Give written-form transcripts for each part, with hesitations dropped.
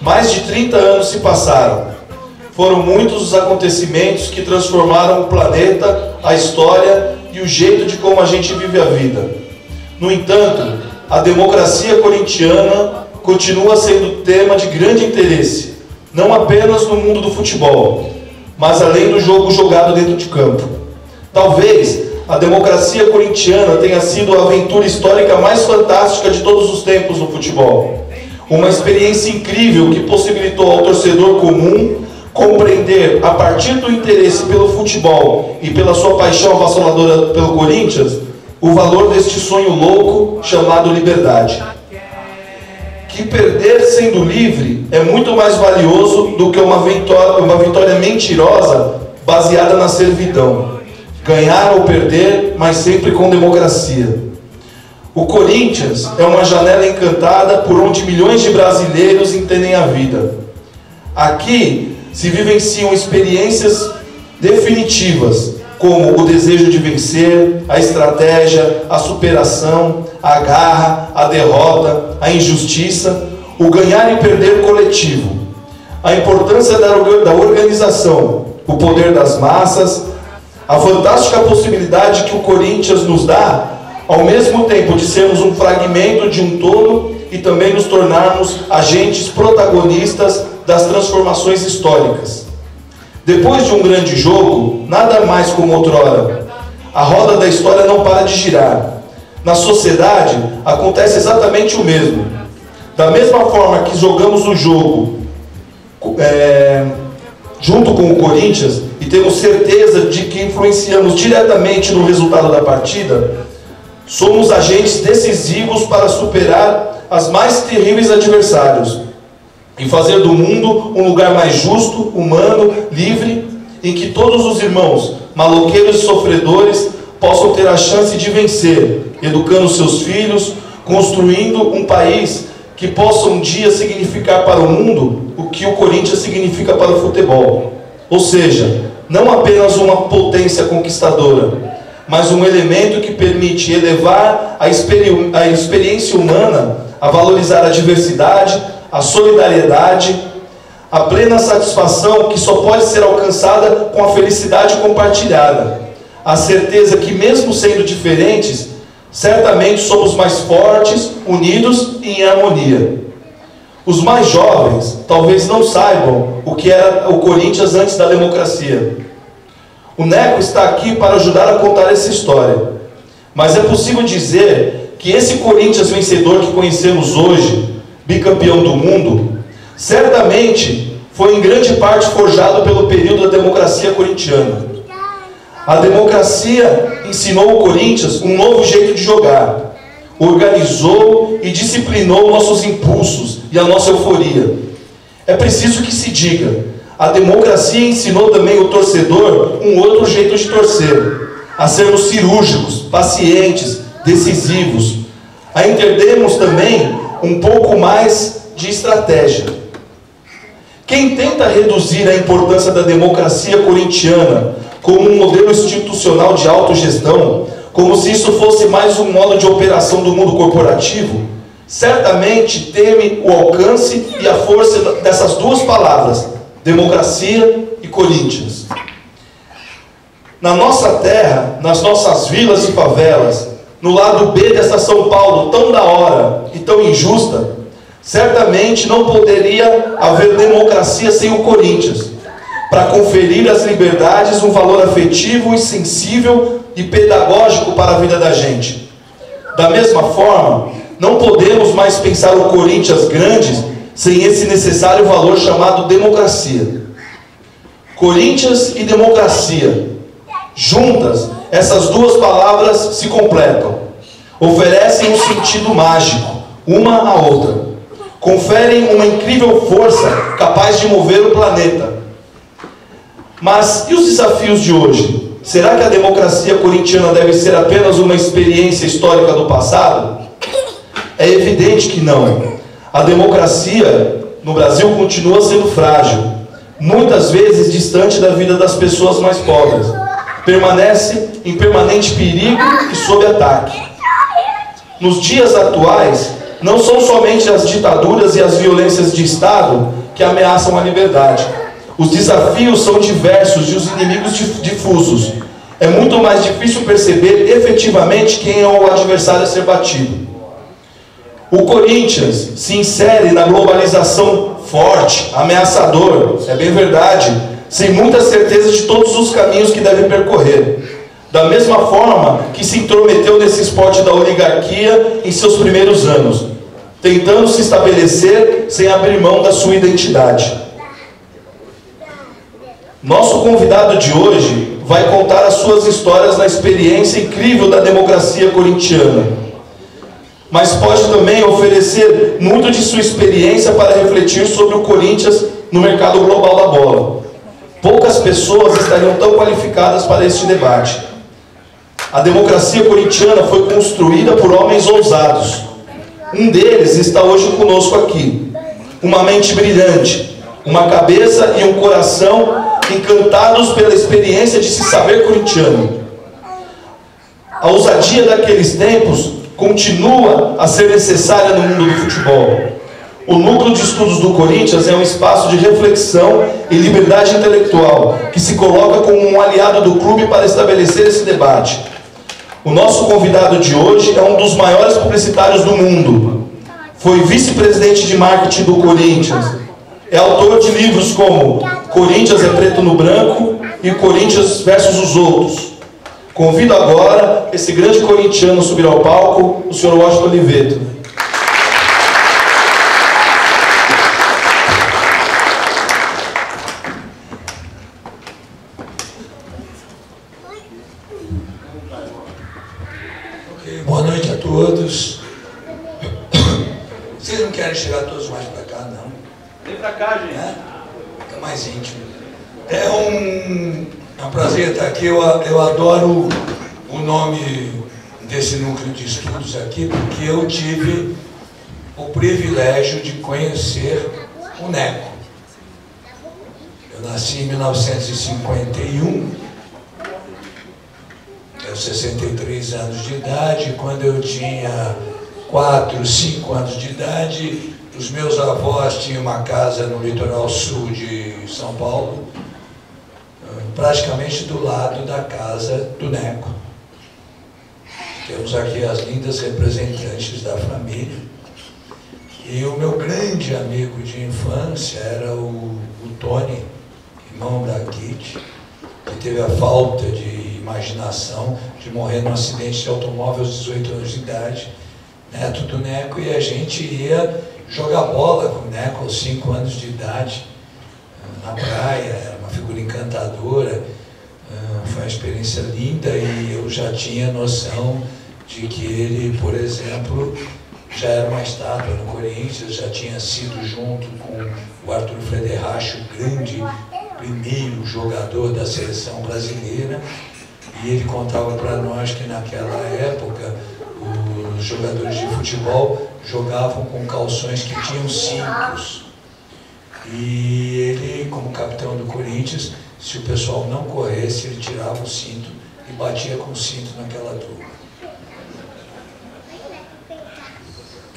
Mais de 30 anos se passaram. Foram muitos os acontecimentos que transformaram o planeta, a história e o jeito de como a gente vive a vida. No entanto, a democracia corintiana continua sendo tema de grande interesse, não apenas no mundo do futebol, mas além do jogo jogado dentro de campo. Talvez a democracia corintiana tenha sido a aventura histórica mais fantástica de todos os tempos no futebol. Uma experiência incrível que possibilitou ao torcedor comum compreender, a partir do interesse pelo futebol e pela sua paixão avassaladora pelo Corinthians, o valor deste sonho louco chamado liberdade. Que perder sendo livre é muito mais valioso do que uma vitória mentirosa baseada na servidão. Ganhar ou perder, mas sempre com democracia. O Corinthians é uma janela encantada por onde milhões de brasileiros entendem a vida. Aqui se vivenciam experiências definitivas, como o desejo de vencer, a estratégia, a superação, a garra, a derrota, a injustiça, o ganhar e perder coletivo, a importância da organização, o poder das massas, a fantástica possibilidade que o Corinthians nos dá, ao mesmo tempo de sermos um fragmento de um todo e também nos tornarmos agentes protagonistas das transformações históricas. Depois de um grande jogo, nada mais como outrora. A roda da história não para de girar. Na sociedade, acontece exatamente o mesmo. Da mesma forma que jogamos o jogo junto com o Corinthians e temos certeza de que influenciamos diretamente no resultado da partida, somos agentes decisivos para superar as mais terríveis adversários e fazer do mundo um lugar mais justo, humano, livre, em que todos os irmãos, maloqueiros e sofredores, possam ter a chance de vencer, educando seus filhos, construindo um país que possa um dia significar para o mundo o que o Corinthians significa para o futebol. Ou seja, não apenas uma potência conquistadora, mas um elemento que permite elevar a experiência humana, a valorizar a diversidade, a solidariedade, a plena satisfação que só pode ser alcançada com a felicidade compartilhada, a certeza que mesmo sendo diferentes, certamente somos mais fortes, unidos e em harmonia. Os mais jovens talvez não saibam o que era o Corinthians antes da democracia. O Neco está aqui para ajudar a contar essa história. Mas é possível dizer que esse Corinthians vencedor que conhecemos hoje, bicampeão do mundo, certamente foi em grande parte forjado pelo período da democracia corintiana. A democracia ensinou o Corinthians um novo jeito de jogar, organizou e disciplinou nossos impulsos e a nossa euforia. É preciso que se diga, a democracia ensinou também o torcedor um outro jeito de torcer, a sermos cirúrgicos, pacientes, decisivos, a entendermos também um pouco mais de estratégia. Quem tenta reduzir a importância da democracia corintiana como um modelo institucional de autogestão, como se isso fosse mais um modo de operação do mundo corporativo, certamente teme o alcance e a força dessas duas palavras, democracia e Corinthians. Na nossa terra, nas nossas vilas e favelas, no lado B dessa São Paulo tão da hora e tão injusta, certamente não poderia haver democracia sem o Corinthians, para conferir às liberdades um valor afetivo e sensível e pedagógico para a vida da gente. Da mesma forma, não podemos mais pensar o Corinthians grande sem esse necessário valor chamado democracia. Corinthians e democracia, juntas, essas duas palavras se completam, oferecem um sentido mágico, uma à outra, conferem uma incrível força capaz de mover o planeta. Mas e os desafios de hoje? Será que a democracia corintiana deve ser apenas uma experiência histórica do passado? É evidente que não. A democracia no Brasil continua sendo frágil, muitas vezes distante da vida das pessoas mais pobres. Permanece em permanente perigo e sob ataque. Nos dias atuais, Não são somente as ditaduras e as violências de Estado que ameaçam a liberdade. Os desafios são diversos e os inimigos difusos. É muito mais difícil perceber efetivamente quem é o adversário a ser batido. O Corinthians se insere na globalização forte, ameaçador, é bem verdade, sem muita certeza de todos os caminhos que deve percorrer. Da mesma forma que se intrometeu nesse esporte da oligarquia em seus primeiros anos, tentando se estabelecer sem abrir mão da sua identidade. Nosso convidado de hoje vai contar as suas histórias na experiência incrível da democracia corintiana, mas pode também oferecer muito de sua experiência para refletir sobre o Corinthians no mercado global da bola. Poucas pessoas estariam tão qualificadas para este debate. A democracia corintiana foi construída por homens ousados. Um deles está hoje conosco aqui. Uma mente brilhante, uma cabeça e um coração encantados pela experiência de se saber corintiano. A ousadia daqueles tempos continua a ser necessária no mundo do futebol. O núcleo de estudos do Corinthians é um espaço de reflexão e liberdade intelectual, que se coloca como um aliado do clube para estabelecer esse debate. O nosso convidado de hoje é um dos maiores publicitários do mundo. Foi vice-presidente de marketing do Corinthians. É autor de livros como Corinthians é Preto no Branco e Corinthians versus os Outros. Convido agora esse grande corintiano a subir ao palco, o senhor Washington Oliveto. Boa noite a todos. Vocês não querem chegar todos mais para cá, não? Vem para cá, gente. Fica mais íntimo. É um prazer estar aqui. Eu adoro o nome desse núcleo de estudos aqui, porque eu tive o privilégio de conhecer o Neco. Eu nasci em 1951, eu 63 anos de idade. Quando eu tinha 4, 5 anos de idade, os meus avós tinham uma casa no litoral sul de São Paulo, praticamente do lado da casa do Neco. Temos aqui as lindas representantes da família. E o meu grande amigo de infância era o Tony, irmão da Kitty, que teve a falta de imaginação de morrer num acidente de automóvel aos 18 anos de idade, neto do Neco, e a gente ia jogar bola com o Neco aos 5 anos de idade, na praia. Era uma figura encantadora, foi uma experiência linda, e eu já tinha noção de que ele, por exemplo, já era uma estátua no Corinthians, já tinha sido, junto com o Arthur Frederich, o grande primeiro jogador da seleção brasileira, e ele contava para nós que naquela época os jogadores de futebol jogavam com calções que tinham cintos. E ele, como capitão do Corinthians, se o pessoal não corresse, ele tirava o cinto e batia com o cinto naquela turma.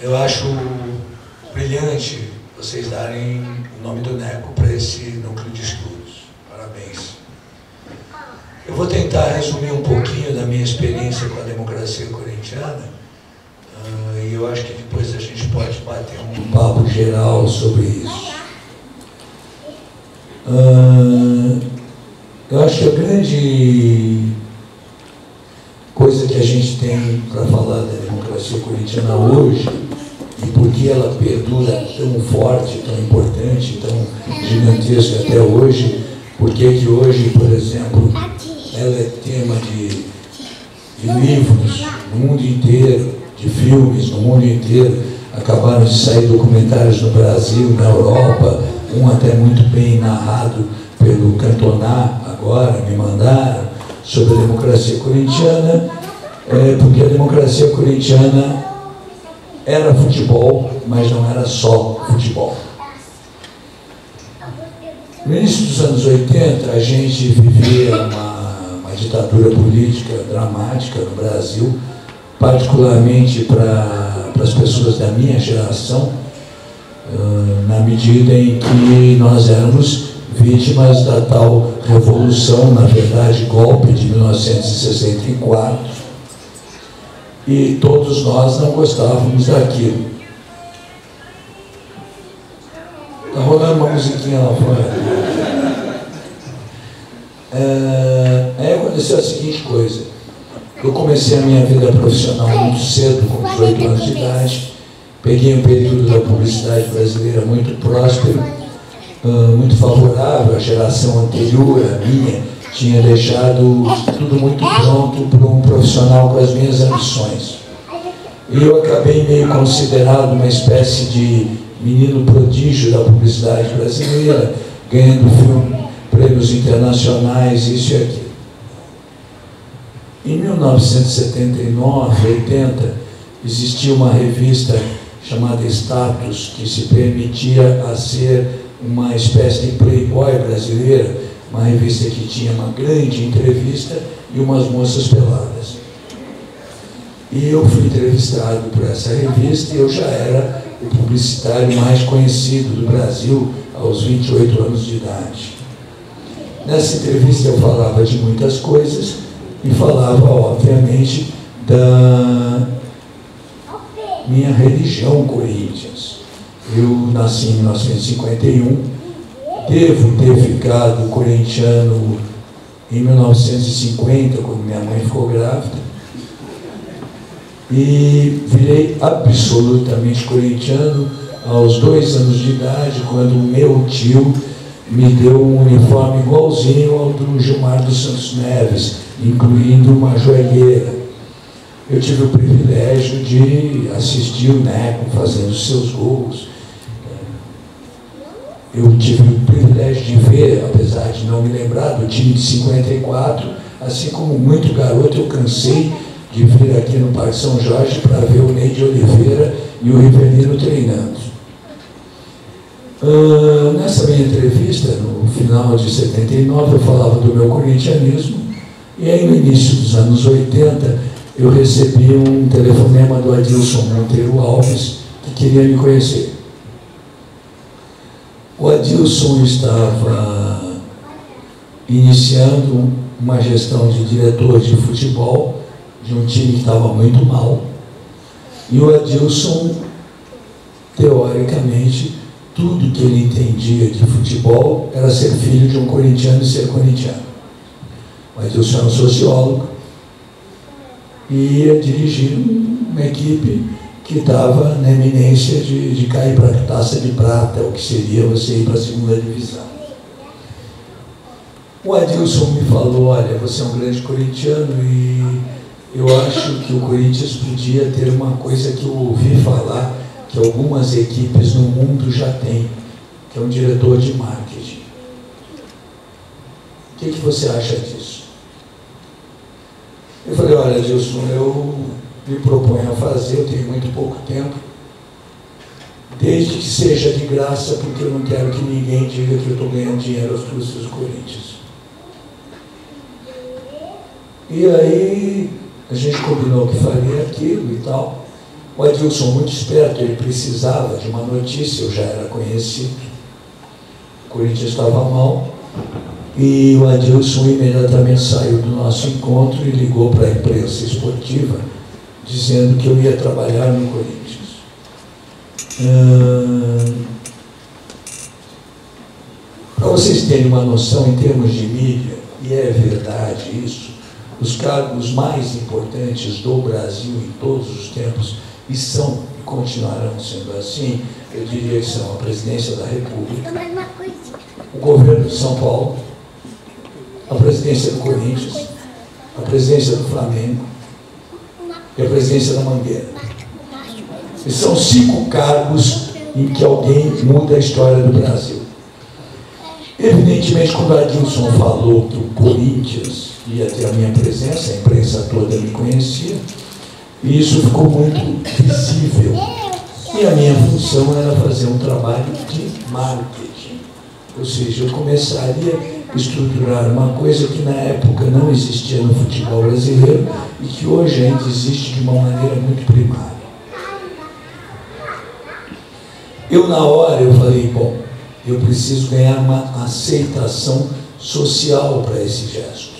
Eu acho brilhante vocês darem o nome do Neco para esse núcleo de estudos. Parabéns. Eu vou tentar resumir um pouquinho da minha experiência com a democracia corintiana, e eu acho que depois a gente pode bater um papo geral sobre isso. Eu acho que a grande coisa que a gente tem para falar da democracia corintiana hoje, e por que ela perdura tão forte, tão importante, tão gigantesca até hoje, porque que hoje, por exemplo, ela é tema de livros no mundo inteiro, de filmes no mundo inteiro. Acabaram de sair documentários no Brasil, na Europa, um até muito bem narrado pelo Cantona, agora me mandaram, sobre a democracia corintiana, porque a democracia corintiana era futebol, mas não era só futebol. No início dos anos 80, a gente vivia uma ditadura política dramática no Brasil, particularmente para as pessoas da minha geração, na medida em que nós éramos vítimas da tal revolução, na verdade, golpe de 1964, e todos nós não gostávamos daquilo. Está rolando uma musiquinha lá fora. Aí aconteceu a seguinte coisa. Eu comecei a minha vida profissional muito cedo, com 18 anos de idade. Peguei um período da publicidade brasileira muito próspero, muito favorável. A geração anterior, a minha, tinha deixado tudo muito pronto para um profissional com as minhas ambições. E eu acabei meio considerado uma espécie de menino prodígio da publicidade brasileira, ganhando prêmios internacionais, isso e aquilo. Em 1979, 80, existia uma revista chamada Status, que se permitia a ser uma espécie de Playboy brasileira, uma revista que tinha uma grande entrevista e umas moças peladas. E eu fui entrevistado por essa revista e eu já era o publicitário mais conhecido do Brasil aos 28 anos de idade. Nessa entrevista eu falava de muitas coisas e falava, obviamente, da minha religião Corinthians. Eu nasci em 1951, devo ter ficado corintiano em 1950, quando minha mãe ficou grávida, e virei absolutamente corintiano aos 2 anos de idade, quando o meu tio me deu um uniforme igualzinho ao do Gilmar dos Santos Neves, incluindo uma joelheira. Eu tive o privilégio de assistir o Neco fazendo seus gols. Eu tive o privilégio de ver, apesar de não me lembrar, do time de 54, assim como muito garoto, eu cansei de vir aqui no Parque São Jorge para ver o Ney de Oliveira e o Rivelino treinando. Nessa minha entrevista, no final de 79, eu falava do meu corintianismo, e aí no início dos anos 80, eu recebi um telefonema do Adilson Monteiro Alves, que queria me conhecer. O Adilson estava iniciando uma gestão de diretor de futebol de um time que estava muito mal, e o Adilson, teoricamente, tudo que ele entendia de futebol era ser filho de um corintiano e ser corintiano. O Adilson era um sociólogo e ia dirigir uma equipe que estava na eminência de cair para a taça de prata, o que seria você ir para a segunda divisão. O Adilson me falou, olha, você é um grande corintiano e eu acho que o Corinthians podia ter uma coisa que eu ouvi falar, que algumas equipes no mundo já têm, que é um diretor de marketing. O que você acha disso? Eu falei, olha, Adilson, eu me proponho a fazer, eu tenho muito pouco tempo, desde que seja de graça, porque eu não quero que ninguém diga que eu estou ganhando dinheiro aos custos do Corinthians. E aí a gente combinou que faria aquilo e tal. O Adilson, muito esperto, ele precisava de uma notícia, eu já era conhecido. O Corinthians estava mal e o Adilson imediatamente saiu do nosso encontro e ligou para a imprensa esportiva dizendo que eu ia trabalhar no Corinthians. Para vocês terem uma noção em termos de mídia, e é verdade isso, os cargos mais importantes do Brasil em todos os tempos, e são e continuarão sendo assim, eu diria que são a Presidência da República, o Governo de São Paulo, a Presidência do Corinthians, a Presidência do Flamengo e a Presidência da Mangueira. E são 5 cargos em que alguém muda a história do Brasil. Evidentemente, quando o Adilson falou que o Corinthians ia ter a minha presença, a imprensa toda me conhecia, e isso ficou muito visível. E a minha função era fazer um trabalho de marketing. Ou seja, eu começaria a estruturar uma coisa que na época não existia no futebol brasileiro, e que hoje ainda existe de uma maneira muito primária. Eu, na hora, eu falei, bom, eu preciso ganhar uma aceitação social para esse gesto.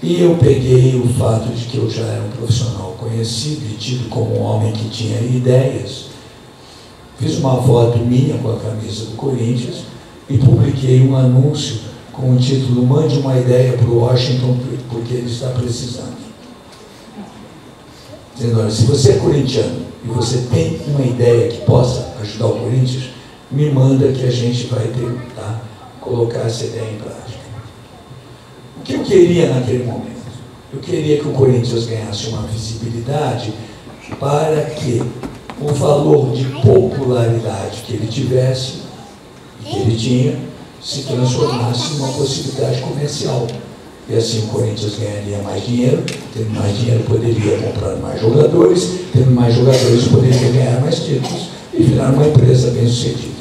E eu peguei o fato de que eu já era um profissional conhecido e tido como um homem que tinha ideias. Fiz uma foto minha com a camisa do Corinthians e publiquei um anúncio com o título "Mande uma ideia para o Washington porque ele está precisando". Dizendo, olha, se você é corintiano e você tem uma ideia que possa ajudar o Corinthians, me manda que a gente vai tentar colocar essa ideia em prática. O que eu queria naquele momento? Eu queria que o Corinthians ganhasse uma visibilidade para que o valor de popularidade que ele tivesse, e que ele tinha, se transformasse em uma possibilidade comercial. E assim o Corinthians ganharia mais dinheiro, tendo mais dinheiro poderia comprar mais jogadores, tendo mais jogadores poderia ganhar mais títulos e virar uma empresa bem-sucedida.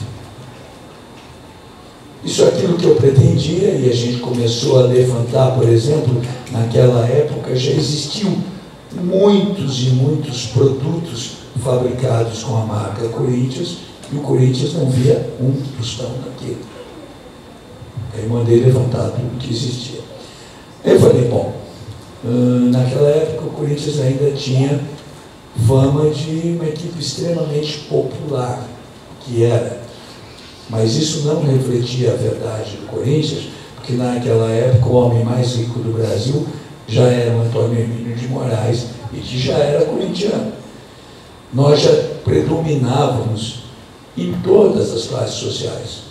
Isso é aquilo que eu pretendia e a gente começou a levantar, por exemplo, naquela época já existiam muitos e muitos produtos fabricados com a marca Corinthians e o Corinthians não via um tostão daquilo. Aí mandei levantar tudo que existia. Eu falei, bom, naquela época o Corinthians ainda tinha fama de uma equipe extremamente popular, que era. Mas isso não refletia a verdade do Corinthians, porque naquela época o homem mais rico do Brasil já era o Antônio Hermínio de Moraes e que já era corintiano. Nós já predominávamos em todas as classes sociais.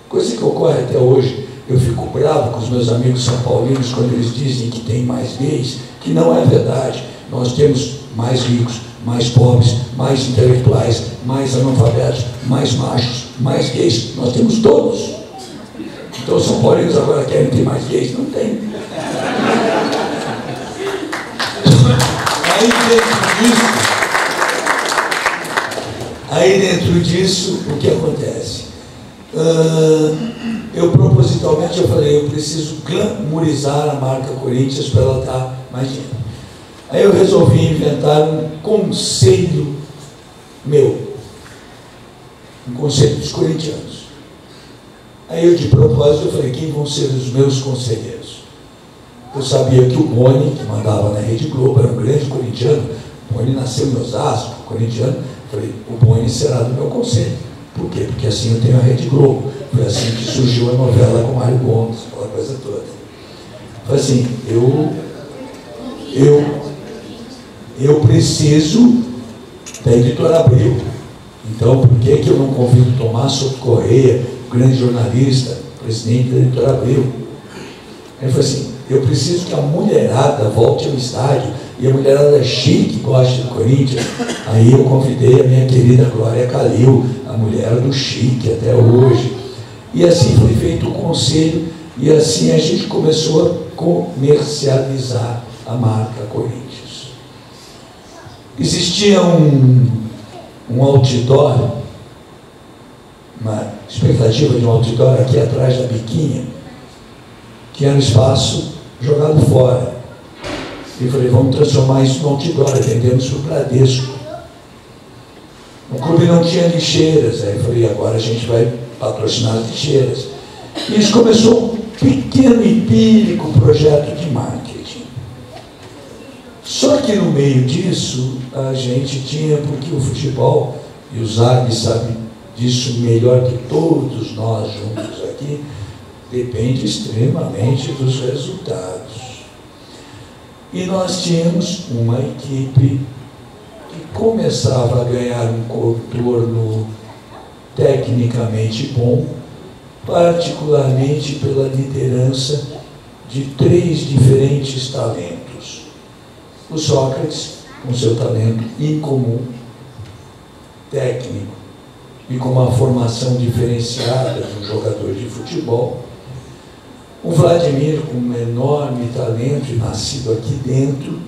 Coisa que ocorre até hoje. Eu fico bravo com os meus amigos são paulinos quando eles dizem que tem mais gays, que não é verdade. Nós temos mais ricos, mais pobres, mais intelectuais, mais analfabetos, mais machos, mais gays. Nós temos todos. Então os São Paulinos agora querem ter mais gays? Não tem. Aí dentro disso, o que acontece? Eu propositalmente eu falei, eu preciso glamourizar a marca Corinthians para ela estar mais dinheiro. Aí eu resolvi inventar um conselho meu, um conselho dos corintianos. Aí eu, de propósito, eu falei, quem vão ser os meus conselheiros? Eu sabia que o Boni, que mandava na Rede Globo, era um grande corintiano. O Boni nasceu em Osasco, corintiano. Eu falei, o Boni será do meu conselho. Por quê? Porque assim eu tenho a Rede Globo. Foi assim que surgiu a novela com Mário Gomes, aquela coisa toda. Foi assim, eu preciso da Editora Abril. Então, por que eu não convido Tomás Souto Correia, grande jornalista, presidente da Editora Abril? Ele falou assim, eu preciso que a mulherada volte ao estádio e a mulherada chique goste do Corinthians. Aí eu convidei a minha querida Glória Calil, a mulher do chique até hoje. E assim foi feito o conselho e assim a gente começou a comercializar a marca Corinthians. Existia um outdoor, uma expectativa de um outdoor aqui atrás da biquinha, que era um espaço jogado fora. E eu falei, vamos transformar isso no outdoor, vendemos para o Bradesco. O clube não tinha lixeiras, aí eu falei, agora a gente vai patrocinar as lixeiras. E isso começou um pequeno empírico projeto de marketing. Só que no meio disso, a gente tinha, porque o futebol, e o Zag sabe disso melhor que todos nós juntos aqui, depende extremamente dos resultados. E nós tínhamos uma equipe que começava a ganhar um contorno tecnicamente bom, particularmente pela liderança de 3 diferentes talentos. O Sócrates, com seu talento incomum, técnico, e com uma formação diferenciada de um jogador de futebol. O Vladimir, com um enorme talento, nascido aqui dentro,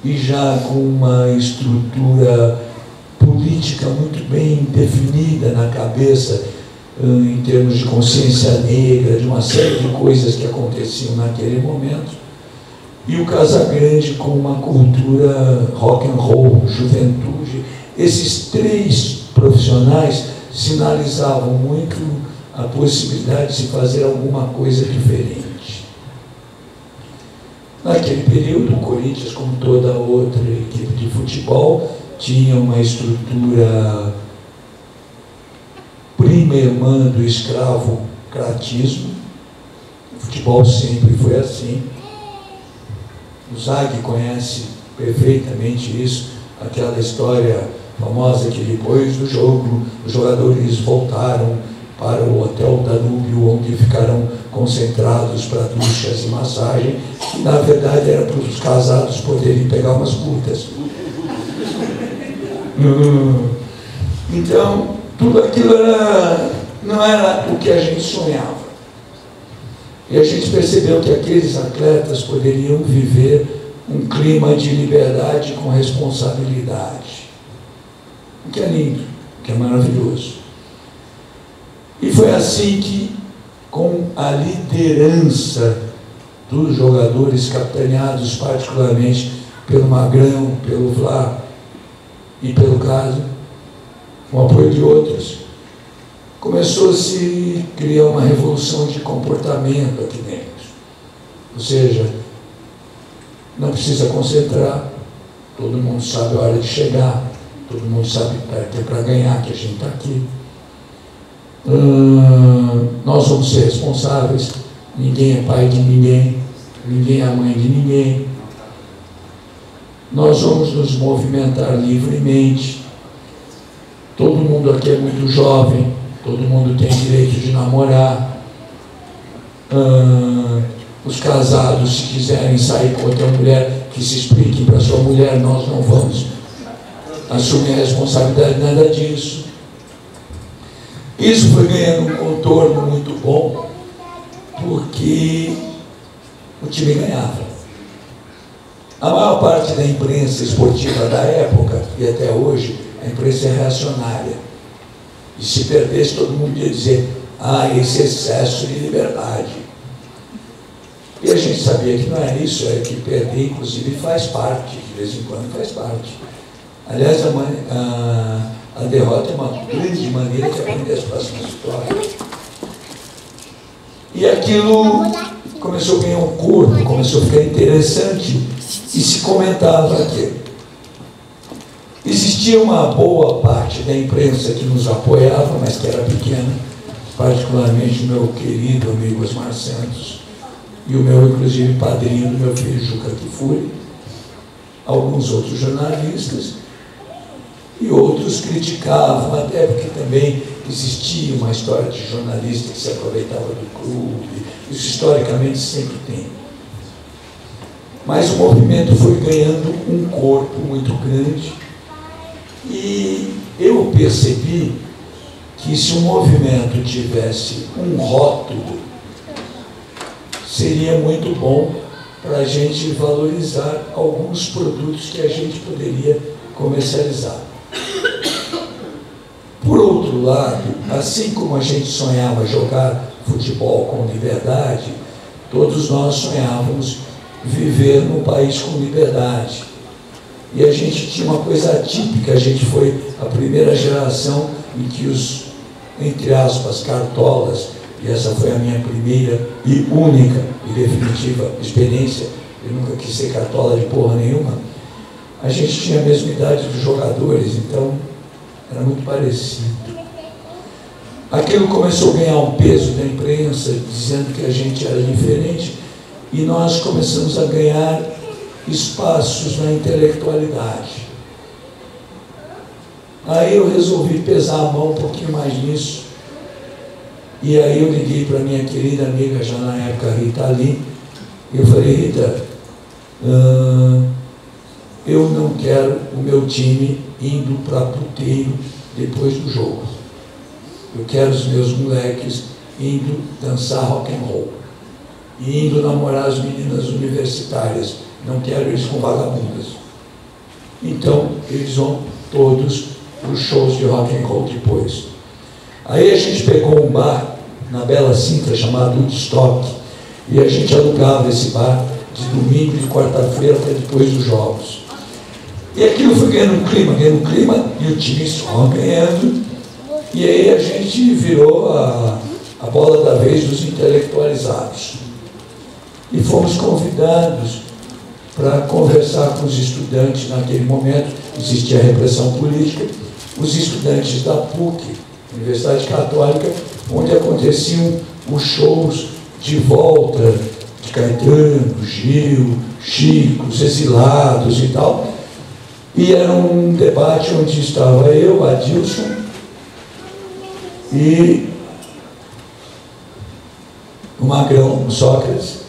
e já com uma estrutura política muito bem definida na cabeça, em termos de consciência negra, de uma série de coisas que aconteciam naquele momento. e o Casagrande com uma cultura rock and roll, juventude. Esses três profissionais sinalizavam muito a possibilidade de se fazer alguma coisa diferente. Naquele período, o Corinthians, como toda outra equipe de futebol, tinha uma estrutura primirmã do escravocratismo. O futebol sempre foi assim. O Zag conhece perfeitamente isso, aquela história famosa que depois do jogo os jogadores voltaram para o Hotel Danúbio, onde ficaram concentrados para duchas e massagem, que na verdade era para os casados poderem pegar umas putas. Então, tudo aquilo não era o que a gente sonhava. E a gente percebeu que aqueles atletas poderiam viver um clima de liberdade com responsabilidade. O que é lindo, o que é maravilhoso. E foi assim que, com a liderança dos jogadores capitaneados particularmente pelo Magrão, pelo Vlá e pelo Caso, com o apoio de outros, começou a se criar uma revolução de comportamento aqui dentro. Ou seja, não precisa concentrar, todo mundo sabe a hora de chegar, todo mundo sabe que é para ganhar, que a gente está aqui. Nós vamos ser responsáveis, ninguém é pai de ninguém, ninguém é mãe de ninguém. Nós vamos nos movimentar livremente. Todo mundo aqui é muito jovem, todo mundo tem direito de namorar. Os casados, se quiserem sair com outra mulher, que se expliquem para sua mulher, nós não vamos assumir a responsabilidade de nada disso. Isso foi ganhando um contorno muito bom, porque o time ganhava. A maior parte da imprensa esportiva da época, e até hoje, a imprensa é reacionária. E se perdesse, todo mundo ia dizer, esse excesso de liberdade. E a gente sabia que não era isso, era que perder, inclusive, faz parte, de vez em quando faz parte. Aliás, a derrota é uma grande maneira de aprender as próximas histórias. E aquilo começou a ganhar um corpo, começou a ficar interessante e se comentava aquilo. Existia uma boa parte da imprensa que nos apoiava, mas que era pequena, particularmente o meu querido amigo Osmar Santos e o meu, inclusive, padrinho do meu filho Juca Kifuri, alguns outros jornalistas, e outros criticavam, até porque também existia uma história de jornalista que se aproveitava do clube, isso historicamente sempre tem. Mas o movimento foi ganhando um corpo muito grande e eu percebi que se o movimento tivesse um rótulo, seria muito bom para a gente valorizar alguns produtos que a gente poderia comercializar. Por outro lado, assim como a gente sonhava jogar futebol com liberdade, todos nós sonhávamos viver num país com liberdade. E a gente tinha uma coisa atípica, a gente foi a primeira geração em que os, entre aspas, cartolas, e essa foi a minha primeira e única e definitiva experiência, eu nunca quis ser cartola de porra nenhuma, a gente tinha a mesma idade dos jogadores, então era muito parecido. Aquilo começou a ganhar um peso da imprensa, dizendo que a gente era diferente, e nós começamos a ganhar espaços na intelectualidade. Aí eu resolvi pesar a mão um pouquinho mais nisso, e aí eu liguei para minha querida amiga, já na época, Rita Lee, e eu falei, Rita, eu não quero o meu time indo para puteiro depois do jogo. Eu quero os meus moleques indo dançar rock and roll, e indo namorar as meninas universitárias. Não quero eles com vagabundas. Então, eles vão todos para os shows de rock and roll depois. Aí a gente pegou um bar na Bela Sintra chamado Woodstock, e a gente alugava esse bar de domingo, de quarta-feira, até depois dos jogos. E aquilo foi ganhando um clima, e o time só ganhando. E aí a gente virou a bola da vez dos intelectualizados. E fomos convidados para conversar com os estudantes. Naquele momento existia repressão política, os estudantes da PUC, Universidade Católica, onde aconteciam os shows de volta de Caetano, Gil, Chico, os exilados e tal. E era um debate onde estava eu, Adilson, e o Magrão, o Sócrates,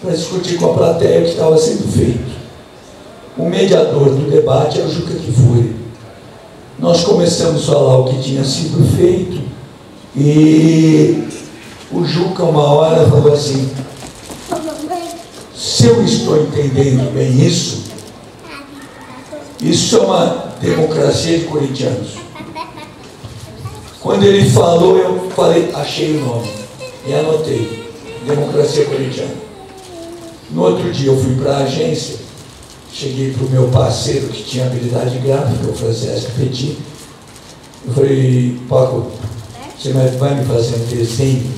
para discutir com a plateia o que estava sendo feito. O mediador do debate era o Juca Kfouri. Nós começamos a falar o que tinha sido feito e o Juca, uma hora, falou assim: se eu estou entendendo bem isso é uma democracia de corintianos. Quando ele falou, eu falei, achei o nome e anotei, Democracia Corintiana. No outro dia eu fui para a agência, cheguei para o meu parceiro que tinha habilidade gráfica, o Francesco Petit. Eu falei, Paco, você vai me fazer um desenho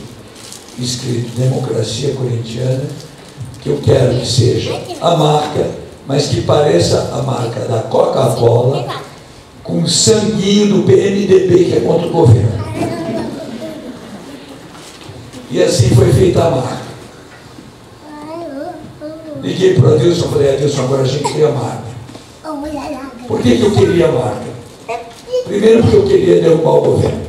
escrito Democracia Corintiana, que eu quero que seja a marca, mas que pareça a marca da Coca-Cola, com o sanguinho do PMDB, que é contra o governo. E assim foi feita a marca. Liguei para o Adilson e falei, Adilson, agora a gente queria a marca. Por que eu queria a marca? Primeiro porque eu queria derrubar o governo.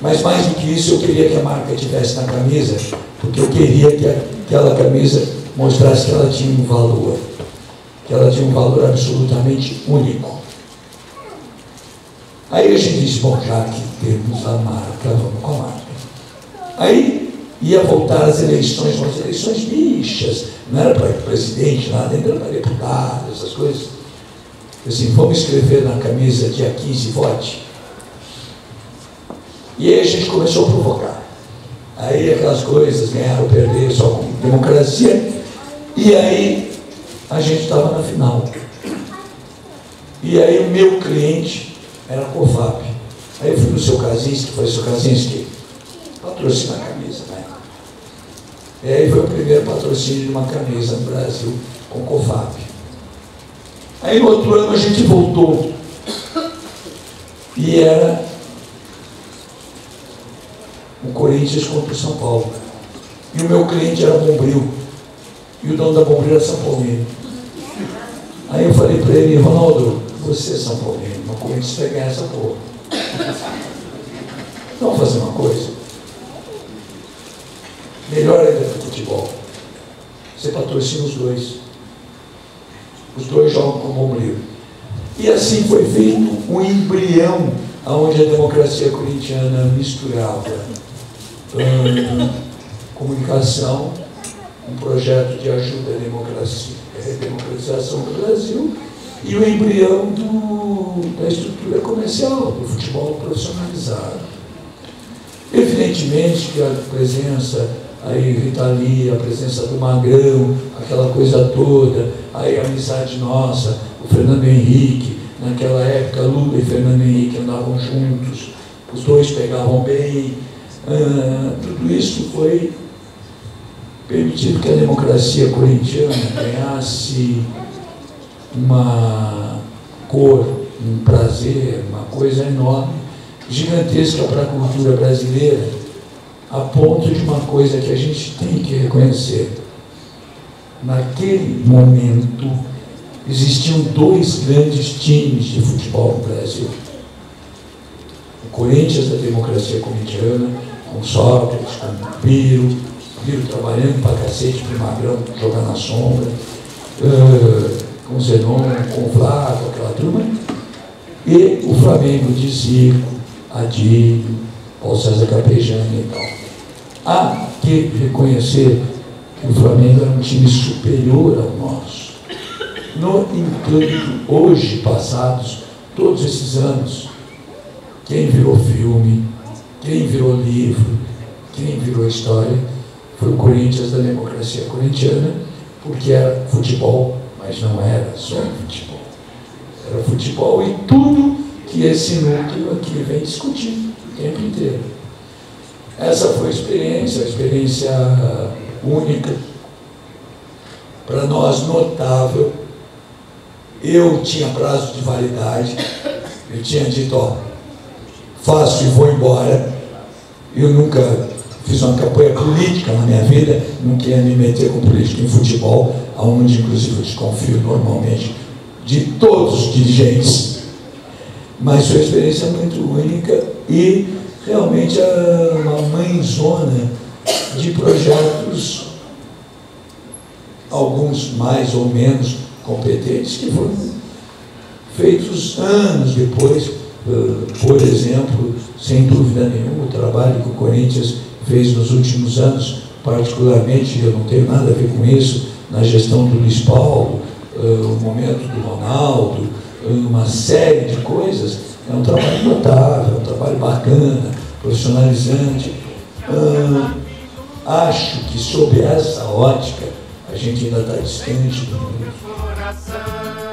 Mas mais do que isso, eu queria que a marca estivesse na camisa, porque eu queria que aquela camisa mostrasse que ela tinha um valor. Que ela tinha um valor absolutamente único. Aí a gente disse, bom, já que temos a marca, vamos com a marca. Aí ia voltar as eleições, umas eleições mixtas, não era para presidente, nada, ainda era para deputado, essas coisas. Assim, vamos escrever na camisa dia 15, vote. E aí a gente começou a provocar. Aí aquelas coisas, ganhar ou perder, só com democracia. E aí a gente estava na final. E aí o meu cliente era a COFAP. Aí eu fui no Seu Kaczynski, foi o Seu Kaczynski que patrocina a camisa, né? E aí foi o primeiro patrocínio de uma camisa no Brasil com COFAP. Aí no outro ano a gente voltou. E era o Corinthians contra o São Paulo. E o meu cliente era Bombril. E o dono da Bombril era São Paulino. Aí eu falei para ele, Ronaldo, você é São Paulino, o Corinthians vai ganhar essa porra. Vamos fazer uma coisa. Melhor ainda do futebol. Você patrocina os dois. Os dois jogam com o Bombril. E assim foi feito um embrião onde a democracia corintiana misturava comunicação, um projeto de ajuda à democratização do Brasil e o embrião da estrutura comercial, do futebol profissionalizado. Evidentemente que a presença, aí Rita Lee, a presença do Magrão, aquela coisa toda, aí a amizade nossa, o Fernando Henrique, naquela época Lula e Fernando Henrique andavam juntos, os dois pegavam bem, tudo isso foi permitido que a democracia corintiana ganhasse uma cor, um prazer, uma coisa enorme, gigantesca para a cultura brasileira, a ponto de uma coisa que a gente tem que reconhecer. Naquele momento, existiam dois grandes times de futebol no Brasil. O Corinthians da democracia corintiana, com Sócrates, com Piro trabalhando para cacete para o Magrão jogar na sombra, com Zenon, com o Flávio, aquela turma, e o Flamengo de Zico, Adílio, Paulo César Capejani e tal. Há que reconhecer que o Flamengo era um time superior ao nosso. No entanto, hoje, passados todos esses anos, quem virou filme, quem virou livro, quem virou história, foi o Corinthians da democracia corintiana, porque era futebol, mas não era só futebol. Era futebol e tudo que esse núcleo aqui vem discutindo o tempo inteiro. Essa foi a experiência única, para nós notável. Eu tinha prazo de validade, eu tinha dito, ó, faço e vou embora. Eu nunca fiz uma campanha política na minha vida, não queria me meter com política em futebol, onde inclusive eu desconfio normalmente de todos os dirigentes. Mas foi uma experiência muito única e realmente uma mãezona de projetos, alguns mais ou menos competentes, que foram feitos anos depois. Por exemplo, sem dúvida nenhuma, o trabalho que o Corinthians fez nos últimos anos, particularmente, eu não tenho nada a ver com isso, na gestão do Luiz Paulo, o momento do Ronaldo, uma série de coisas, é um trabalho notável, é um trabalho bacana, profissionalizante. Acho que sob essa ótica, a gente ainda está distante do mundo.